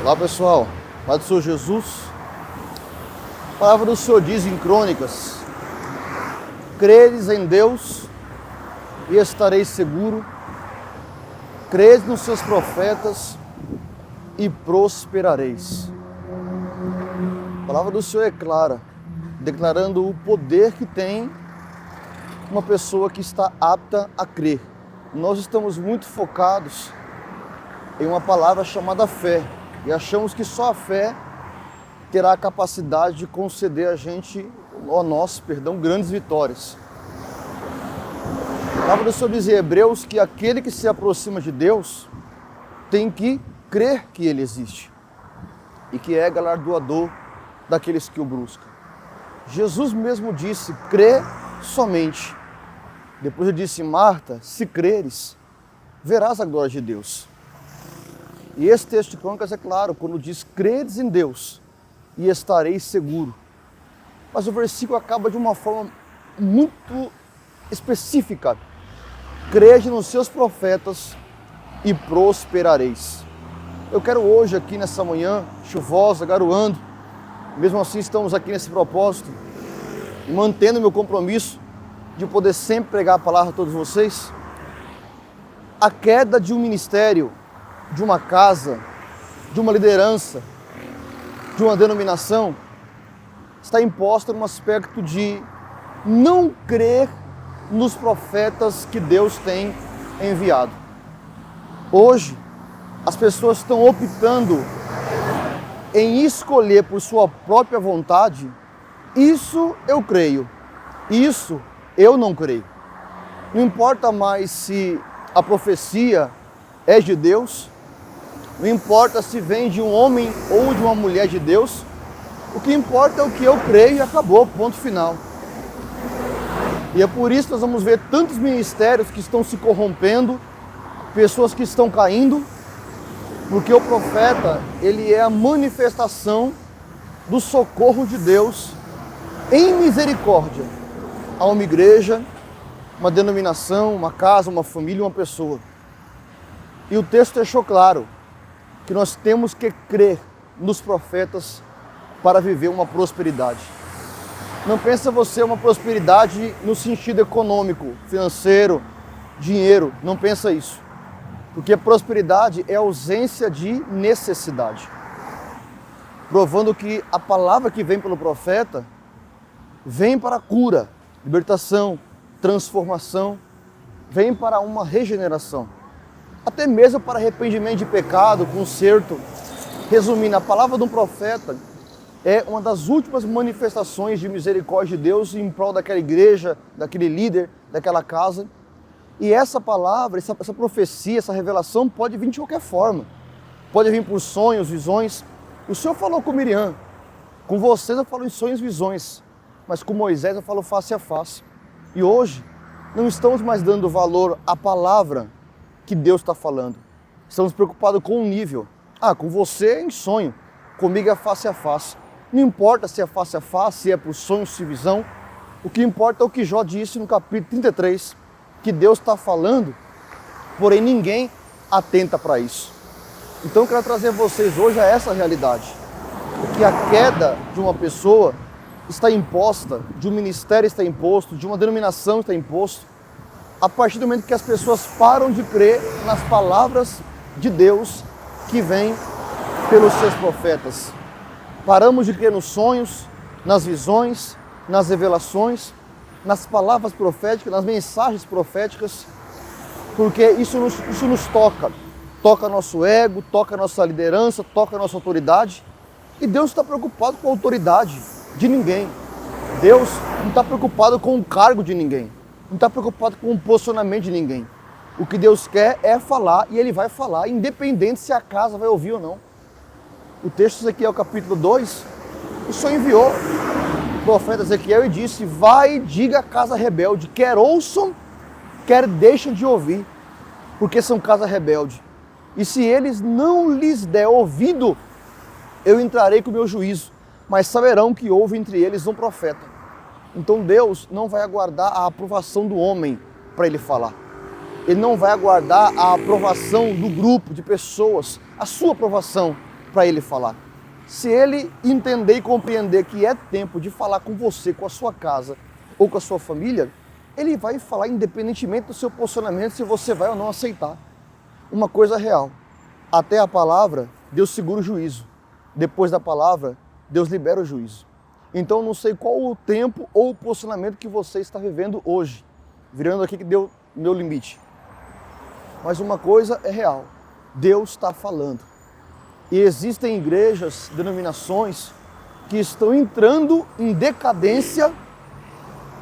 Olá pessoal, Pai do Senhor Jesus. A palavra do Senhor diz em Crônicas: credes em Deus e estareis seguro, credes nos seus profetas e prosperareis. A palavra do Senhor é clara, declarando o poder que tem uma pessoa que está apta a crer. Nós estamos muito focados em uma palavra chamada fé, e achamos que só a fé terá a capacidade de conceder a nós, grandes vitórias. A palavra do Senhor diz em Hebreus que aquele que se aproxima de Deus tem que crer que Ele existe e que é galardoador daqueles que o buscam. Jesus mesmo disse: crê somente. Depois ele disse: Marta, se creres, verás a glória de Deus. E esse texto de Crônicas é claro, quando diz: credes em Deus e estareis seguro. Mas o versículo acaba de uma forma muito específica: crede nos seus profetas e prosperareis. Eu quero hoje aqui nessa manhã chuvosa, garoando, mesmo assim estamos aqui nesse propósito, mantendo meu compromisso de poder sempre pregar a palavra a todos vocês. A queda de um ministério, de uma casa, de uma liderança, de uma denominação, está imposta no aspecto de não crer nos profetas que Deus tem enviado. Hoje, as pessoas estão optando em escolher por sua própria vontade. Isso eu creio, isso eu não creio. Não importa mais se a profecia é de Deus, não importa se vem de um homem ou de uma mulher de Deus, o que importa é o que eu creio e acabou, ponto final. E é por isso que nós vamos ver tantos ministérios que estão se corrompendo, pessoas que estão caindo, porque o profeta, ele é a manifestação do socorro de Deus em misericórdia a uma igreja, uma denominação, uma casa, uma família, uma pessoa. E o texto deixou claro que nós temos que crer nos profetas para viver uma prosperidade. Não pensa você uma prosperidade no sentido econômico, financeiro, dinheiro, não pensa isso. Porque prosperidade é ausência de necessidade. Provando que a palavra que vem pelo profeta vem para a cura, libertação, transformação, vem para uma regeneração. Até mesmo para arrependimento de pecado, conserto. Resumindo, a palavra de um profeta é uma das últimas manifestações de misericórdia de Deus em prol daquela igreja, daquele líder, daquela casa. E essa palavra, essa profecia, essa revelação pode vir de qualquer forma. Pode vir por sonhos, visões. O Senhor falou com Miriam. Com vocês eu falo em sonhos e visões. Mas com Moisés eu falo face a face. E hoje não estamos mais dando valor à palavra que Deus está falando. Estamos preocupados com o nível. Com você é em sonho, comigo é face a face. Não importa se é face a face, se é por sonho, se visão. O que importa é o que Jó disse no capítulo 33, que Deus está falando, porém ninguém atenta para isso. Então eu quero trazer a vocês hoje a essa realidade. Porque a queda de uma pessoa está imposta, de um ministério está imposto, de uma denominação está imposto, a partir do momento que as pessoas param de crer nas palavras de Deus que vêm pelos seus profetas. Paramos de crer nos sonhos, nas visões, nas revelações, nas palavras proféticas, nas mensagens proféticas, porque isso nos toca. Toca nosso ego, toca nossa liderança, toca nossa autoridade. E Deus está preocupado com a autoridade de ninguém. Deus não está preocupado com o cargo de ninguém. Não está preocupado com o posicionamento de ninguém. O que Deus quer é falar, e Ele vai falar, independente se a casa vai ouvir ou não. O texto de Ezequiel, capítulo 2, o Senhor enviou o profeta Ezequiel e disse: vai e diga à casa rebelde, quer ouçam, quer deixem de ouvir, porque são casa rebelde. E se eles não lhes der ouvido, eu entrarei com o meu juízo, mas saberão que houve entre eles um profeta. Então Deus não vai aguardar a aprovação do homem para Ele falar. Ele não vai aguardar a aprovação do grupo de pessoas, a sua aprovação para ele falar. Se ele entender e compreender que é tempo de falar com você, com a sua casa ou com a sua família, ele vai falar independentemente do seu posicionamento, se você vai ou não aceitar. Uma coisa real, até a palavra, Deus segura o juízo. Depois da palavra, Deus libera o juízo. Então não sei qual o tempo ou o posicionamento que você está vivendo hoje. Virando aqui que deu meu limite. Mas uma coisa é real, Deus está falando. E existem igrejas, denominações, que estão entrando em decadência.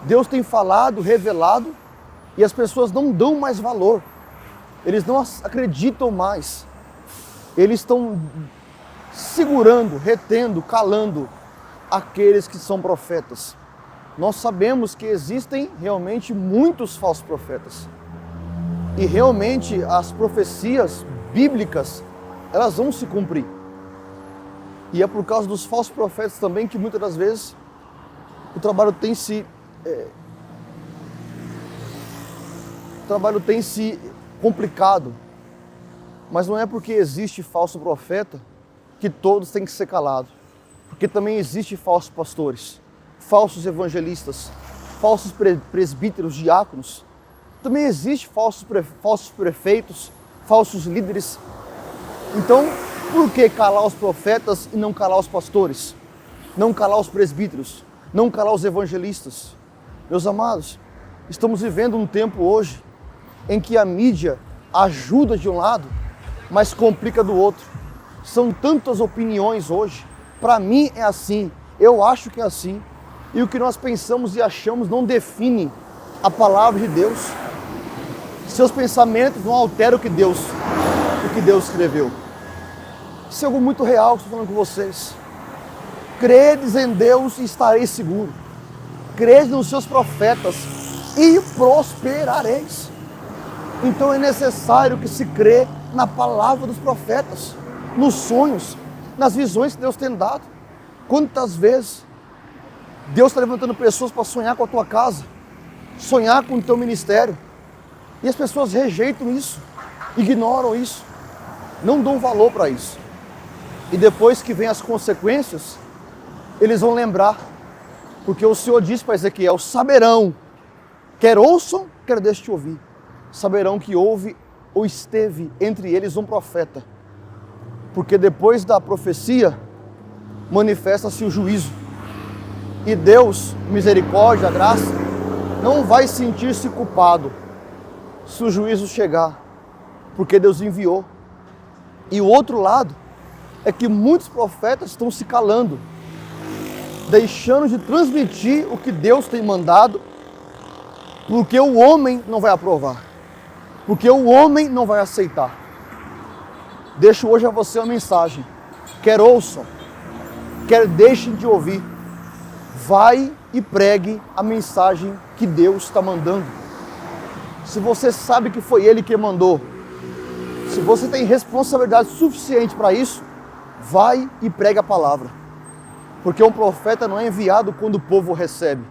Deus tem falado, revelado, e as pessoas não dão mais valor. Eles não acreditam mais. Eles estão segurando, retendo, calando aqueles que são profetas. Nós sabemos que existem realmente muitos falsos profetas. E realmente as profecias bíblicas, elas vão se cumprir. E é por causa dos falsos profetas também que muitas das vezes o trabalho tem se complicado. Mas não é porque existe falso profeta que todos têm que ser calados. Porque também existe falsos pastores, falsos evangelistas, falsos presbíteros, diáconos. Também existe falsos prefeitos, falsos líderes. Então, por que calar os profetas e não calar os pastores? Não calar os presbíteros? Não calar os evangelistas? Meus amados, estamos vivendo um tempo hoje em que a mídia ajuda de um lado, mas complica do outro. São tantas opiniões hoje. Para mim é assim, eu acho que é assim. E o que nós pensamos e achamos não define a palavra de Deus. Seus pensamentos não alteram o que Deus escreveu. Isso é algo muito real que estou falando com vocês. Credes em Deus e estareis seguro. Crede nos seus profetas e prosperareis. Então é necessário que se crê na palavra dos profetas, nos sonhos, nas visões que Deus tem dado. Quantas vezes Deus está levantando pessoas para sonhar com a tua casa, sonhar com o teu ministério, e as pessoas rejeitam isso, ignoram isso, não dão valor para isso. E depois que vem as consequências, eles vão lembrar, porque o Senhor disse para Ezequiel: saberão, quer ouçam, quer deixem de ouvir, saberão que houve ou esteve entre eles um profeta. Porque depois da profecia, manifesta-se o juízo. E Deus, misericórdia, graça, não vai sentir-se culpado se o juízo chegar, porque Deus enviou. E o outro lado é que muitos profetas estão se calando, deixando de transmitir o que Deus tem mandado, porque o homem não vai aprovar, porque o homem não vai aceitar. Deixo hoje a você uma mensagem: quer ouçam, quer deixem de ouvir, vai e pregue a mensagem que Deus está mandando. Se você sabe que foi Ele que mandou, se você tem responsabilidade suficiente para isso, vai e pregue a palavra. Porque um profeta não é enviado quando o povo o recebe,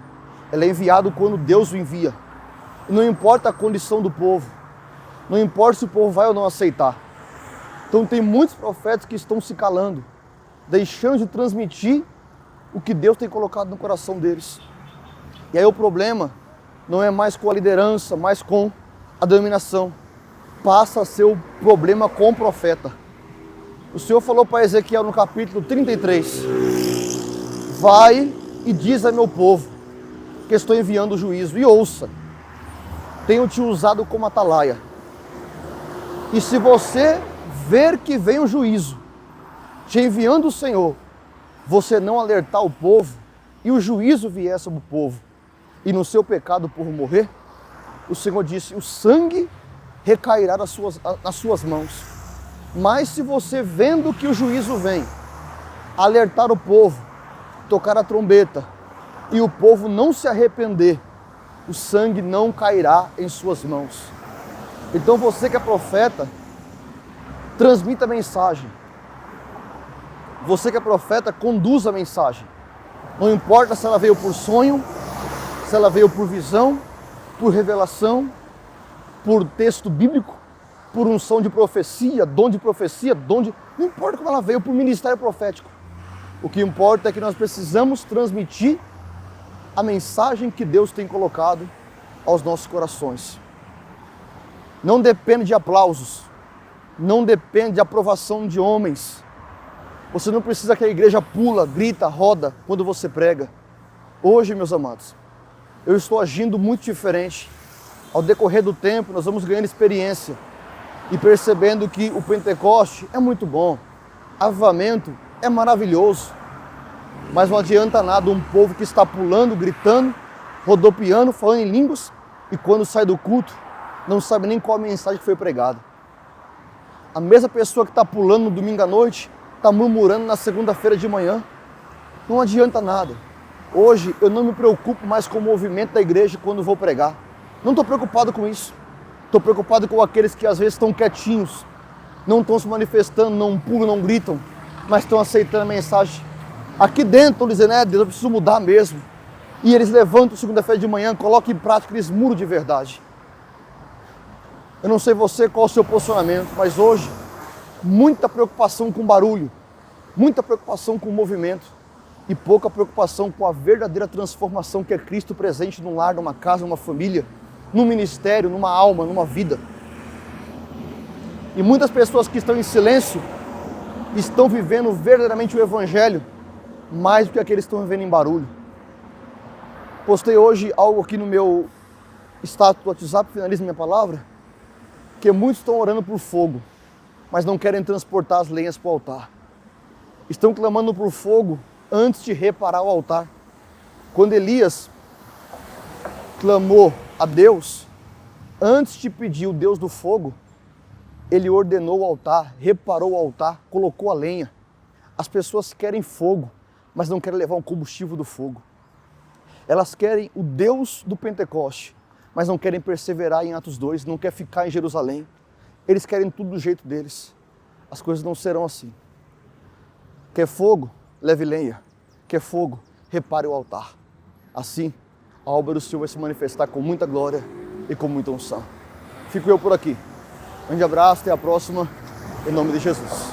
ele é enviado quando Deus o envia. E não importa a condição do povo, não importa se o povo vai ou não aceitar. Então tem muitos profetas que estão se calando, deixando de transmitir o que Deus tem colocado no coração deles. E aí o problema não é mais com a liderança, mais com a denominação. Passa a ser o problema com o profeta. O Senhor falou para Ezequiel no capítulo 33, vai e diz a meu povo que estou enviando o juízo, e ouça, tenho te usado como atalaia. E se você ver que vem o juízo, te enviando o Senhor, você não alertar o povo, e o juízo vier sobre o povo, e no seu pecado o povo morrer, o Senhor disse: o sangue recairá nas suas mãos. Mas se você, vendo que o juízo vem, alertar o povo, tocar a trombeta, e o povo não se arrepender, o sangue não cairá em suas mãos. Então você que é profeta, transmita a mensagem. Você que é profeta, conduza a mensagem. Não importa se ela veio por sonho, se ela veio por visão, por revelação, por texto bíblico. por unção de profecia, dom de profecia, não importa como ela veio, por ministério profético. O que importa é que nós precisamos transmitir a mensagem que Deus tem colocado aos nossos corações. Não depende de aplausos, não depende de aprovação de homens. Você não precisa que a igreja pula, grita, roda quando você prega. Hoje, meus amados, eu estou agindo muito diferente. Ao decorrer do tempo, nós vamos ganhando experiência e percebendo que o Pentecoste é muito bom, avivamento é maravilhoso, mas não adianta nada um povo que está pulando, gritando, rodopiando, falando em línguas e quando sai do culto não sabe nem qual a mensagem que foi pregada. A mesma pessoa que está pulando no domingo à noite está murmurando na segunda-feira de manhã. Não adianta nada. Hoje eu não me preocupo mais com o movimento da igreja quando vou pregar. Não estou preocupado com isso. Estou preocupado com aqueles que às vezes estão quietinhos, não estão se manifestando, não pulam, não gritam, mas estão aceitando a mensagem. Aqui dentro estão dizendo, Deus, eu preciso mudar mesmo. E eles levantam segunda-feira de manhã, colocam em prática, eles mudam de verdade. Eu não sei você qual é o seu posicionamento, mas hoje, muita preocupação com barulho, muita preocupação com o movimento e pouca preocupação com a verdadeira transformação que é Cristo presente num lar, numa casa, numa família, num ministério, numa alma, numa vida. E muitas pessoas que estão em silêncio estão vivendo verdadeiramente o Evangelho mais do que aqueles que estão vivendo em barulho. Postei hoje algo aqui no meu status do WhatsApp, finalizo minha palavra, que muitos estão orando por fogo, mas não querem transportar as lenhas para o altar. Estão clamando por fogo antes de reparar o altar. Quando Elias clamou a Deus, antes de pedir o Deus do fogo, ele ordenou o altar, reparou o altar, colocou a lenha. As pessoas querem fogo, mas não querem levar o combustível do fogo. Elas querem o Deus do Pentecoste, mas não querem perseverar em Atos 2, não querem ficar em Jerusalém. Eles querem tudo do jeito deles. As coisas não serão assim. Quer fogo? Leve lenha. Quer fogo? Repare o altar. Assim, a obra do Senhor vai se manifestar com muita glória e com muita unção. Fico eu por aqui. Um grande abraço, até a próxima, em nome de Jesus.